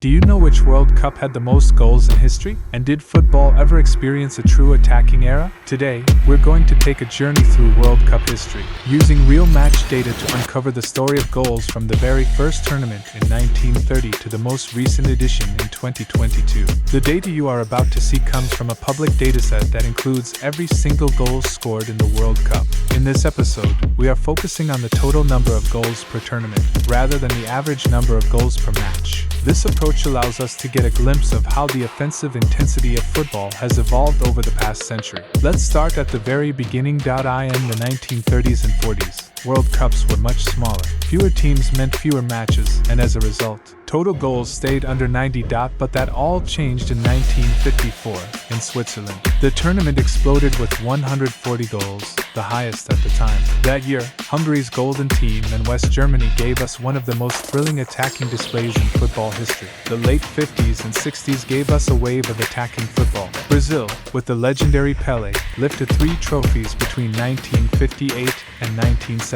Do you know which World Cup had the most goals in history? And did football ever experience a true attacking era? Today, we're going to take a journey through World Cup history, using real match data to uncover the story of goals from the very first tournament in 1930 to the most recent edition in 2022. The data you are about to see comes from a public dataset that includes every single goal scored in the World Cup. In this episode, we are focusing on the total number of goals per tournament, rather than the average number of goals per match. This approach allows us to get a glimpse of how the offensive intensity of football has evolved over the past century. Let's start at the very beginning. In the 1930s and 40s, World Cups were much smaller. Fewer teams meant fewer matches, and as a result, total goals stayed under 90. But that all changed in 1954 in Switzerland. The tournament exploded with 140 goals, the highest at the time. That year, Hungary's golden team and West Germany gave us one of the most thrilling attacking displays in football history. The late 50s and 60s gave us a wave of attacking football. Brazil, with the legendary Pelé, lifted 3 trophies between 1958 and 1970.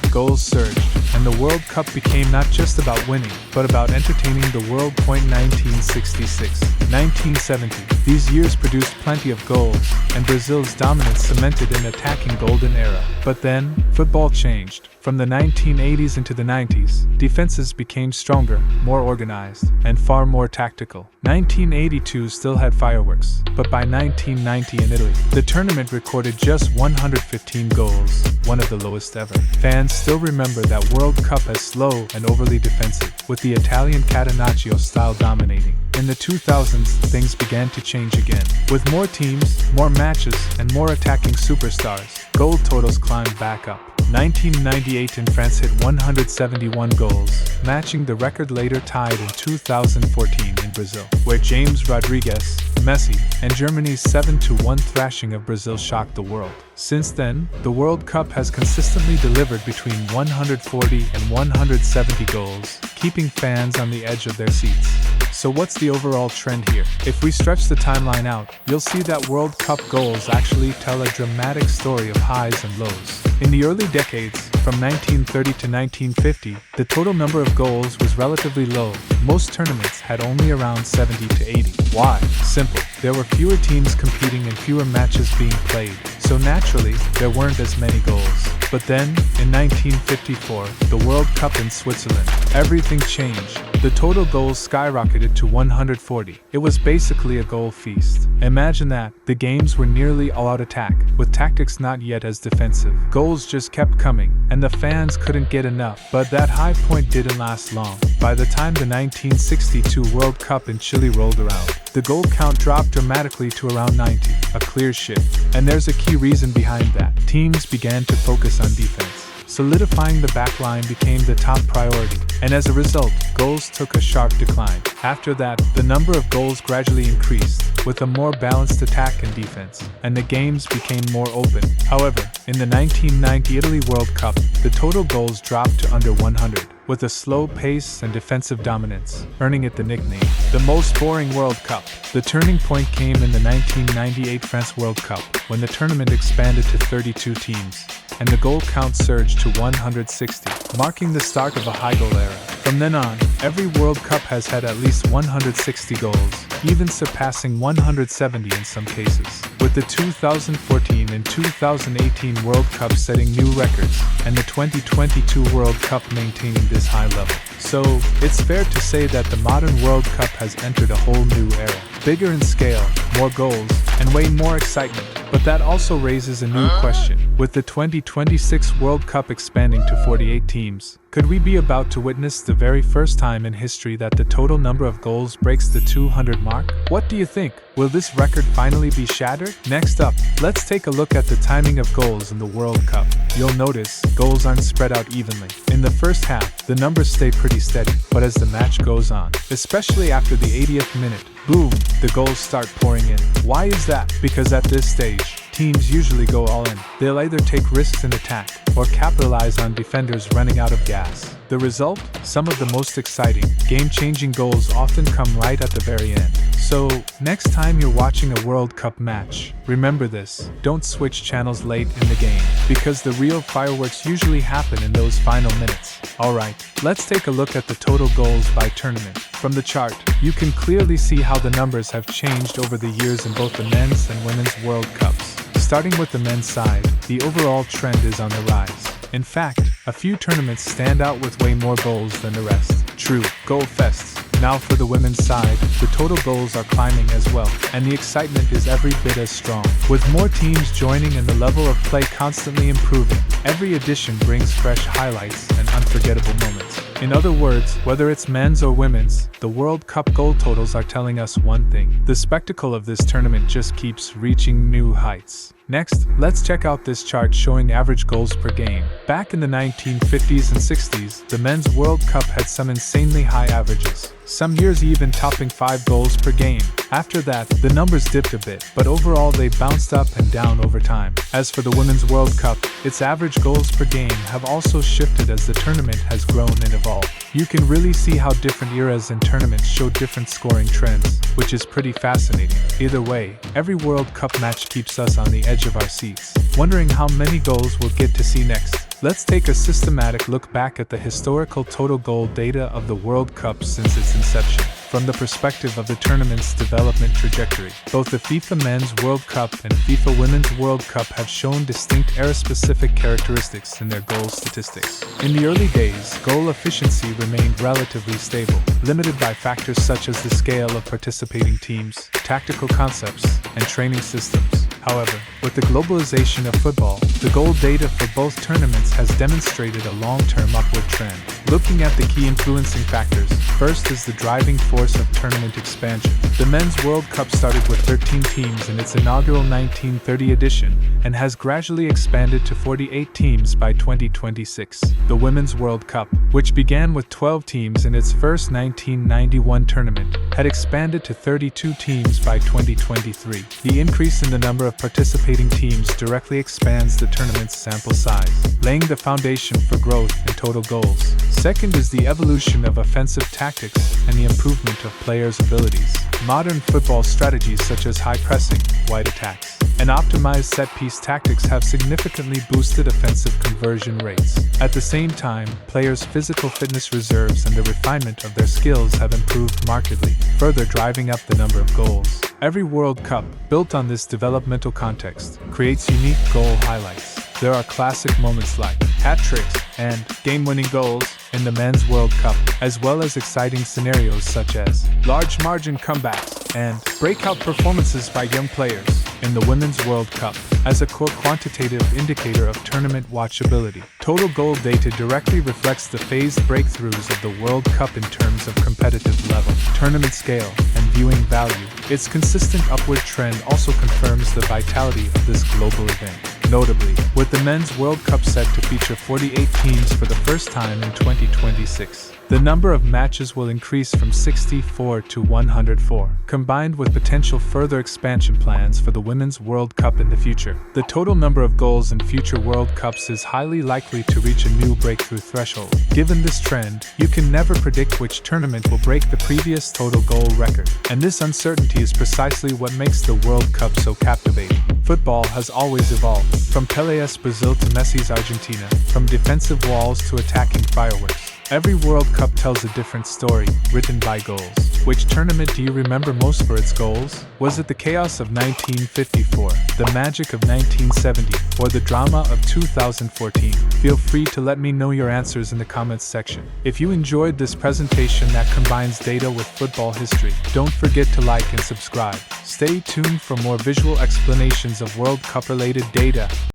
Goals surged, and the World Cup became not just about winning, but about entertaining the world. 1966, 1970. These years produced plenty of goals, and Brazil's dominance cemented an attacking golden era. But then, football changed. From the 1980s into the 90s, defenses became stronger, more organized, and far more tactical. 1982 still had fireworks, but by 1990 in Italy, the tournament recorded just 115 goals, one of the lowest ever. Fans still remember that World Cup as slow and overly defensive, with the Italian Catenaccio style dominating. In the 2000s, things began to change again. With more teams, more matches, and more attacking superstars, goal totals climbed back up. 1998 in France hit 171 goals, matching the record later tied in 2014 in Brazil, where James Rodriguez, Messi, and Germany's 7-1 thrashing of Brazil shocked the world. Since then, the World Cup has consistently delivered between 140 and 170 goals, keeping fans on the edge of their seats. So what's the overall trend here? If we stretch the timeline out, you'll see that World Cup goals actually tell a dramatic story of highs and lows. In the early decades, from 1930 to 1950, the total number of goals was relatively low. Most tournaments had only around 70 to 80. Why? Simple. There were fewer teams competing and fewer matches being played, so naturally, there weren't as many goals. But then, in 1954, the World Cup in Switzerland, everything changed. The total goals skyrocketed to 140. It was basically a goal feast. Imagine that. The games were nearly all-out attack, with tactics not yet as defensive. Goals just kept coming, and the fans couldn't get enough. But that high point didn't last long. By the time the 1962 World Cup in Chile rolled around, the goal count dropped dramatically to around 90, a clear shift. And there's a key reason behind that. Teams began to focus on defense. Solidifying the backline became the top priority, and as a result, goals took a sharp decline. After that, the number of goals gradually increased, with a more balanced attack and defense, and the games became more open. However, in the 1990 Italy World Cup, the total goals dropped to under 100, with a slow pace and defensive dominance, earning it the nickname, the most boring World Cup. The turning point came in the 1998 France World Cup, when the tournament expanded to 32 teams, and the goal count surged to 160, marking the start of a high goal era. From then on, every World Cup has had at least 160 goals, even surpassing 170 in some cases, with the 2014 and 2018 World Cup setting new records, and the 2022 World Cup maintaining this high level. So, it's fair to say that the modern World Cup has entered a whole new era. Bigger in scale, more goals, and way more excitement. But that also raises a new question. With the 2026 World Cup expanding to 48 teams, could we be about to witness the very first time in history that the total number of goals breaks the 200 mark? What do you think? Will this record finally be shattered? Next up, let's take a look at the timing of goals in the World Cup. You'll notice, goals aren't spread out evenly. In the first half, the numbers stay pretty steady, but as the match goes on, especially after the 80th minute, boom, the goals start pouring in. Why is that? Because at this stage, teams usually go all in. They'll either take risks in attack, or capitalize on defenders running out of gas. The result? Some of the most exciting, game-changing goals often come right at the very end. So, next time you're watching a World Cup match, remember this: don't switch channels late in the game, because the real fireworks usually happen in those final minutes. Alright, let's take a look at the total goals by tournament. From the chart, you can clearly see how the numbers have changed over the years in both the men's and women's World Cups. Starting with the men's side, the overall trend is on the rise. In fact, a few tournaments stand out with way more goals than the rest. True, goal fests. Now for the women's side, the total goals are climbing as well, and the excitement is every bit as strong. With more teams joining and the level of play constantly improving, every edition brings fresh highlights and unforgettable moments. In other words, whether it's men's or women's, the World Cup goal totals are telling us one thing: the spectacle of this tournament just keeps reaching new heights. Next, let's check out this chart showing average goals per game. Back in the 1950s and 60s, the men's World Cup had some insanely high averages, some years even topping 5 goals per game. After that, the numbers dipped a bit, but overall they bounced up and down over time. As for the Women's World Cup, its average goals per game have also shifted as the tournament has grown and evolved. You can really see how different eras and tournaments show different scoring trends, which is pretty fascinating. Either way, every World Cup match keeps us on the edge of our seats, wondering how many goals we'll get to see next. Let's take a systematic look back at the historical total goal data of the World Cup since its inception. From the perspective of the tournament's development trajectory, both the FIFA Men's World Cup and FIFA Women's World Cup have shown distinct era-specific characteristics in their goal statistics. In the early days, goal efficiency remained relatively stable, limited by factors such as the scale of participating teams, tactical concepts, and training systems. However, with the globalization of football, the goal data for both tournaments has demonstrated a long-term upward trend. Looking at the key influencing factors, first is the driving force of tournament expansion. The Men's World Cup started with 13 teams in its inaugural 1930 edition and has gradually expanded to 48 teams by 2026. The Women's World Cup, which began with 12 teams in its first 1991 tournament, had expanded to 32 teams by 2023. The increase in the number of participating teams directly expands the tournament's sample size, laying the foundation for growth in total goals. Second is the evolution of offensive tactics and the improvement of players' abilities. Modern football strategies such as high pressing, wide attacks, and optimized set-piece tactics have significantly boosted offensive conversion rates. At the same time, players' physical fitness reserves and the refinement of their skills have improved markedly, further driving up the number of goals. Every World Cup, built on this developmental context, creates unique goal highlights. There are classic moments like hat-tricks and game-winning goals in the Men's World Cup, as well as exciting scenarios such as large margin comebacks and breakout performances by young players in the Women's World Cup. As a core quantitative indicator of tournament watchability, total goal data directly reflects the phased breakthroughs of the World Cup in terms of competitive level, tournament scale, and viewing value. Its consistent upward trend also confirms the vitality of this global event. Notably, with the Men's World Cup set to feature 48 teams for the first time in 2026, the number of matches will increase from 64 to 104. Combined with potential further expansion plans for the Women's World Cup in the future, the total number of goals in future World Cups is highly likely to reach a new breakthrough threshold. Given this trend, you can never predict which tournament will break the previous total goal record, and this uncertainty is precisely what makes the World Cup so captivating. Football has always evolved, from Pelé's Brazil to Messi's Argentina, from defensive walls to attacking fireworks. Every World Cup tells a different story, written by goals. Which tournament do you remember most for its goals? Was it the chaos of 1954, the magic of 1970, or the drama of 2014? Feel free to let me know your answers in the comments section. If you enjoyed this presentation that combines data with football history, don't forget to like and subscribe. Stay tuned for more visual explanations of World Cup-related data.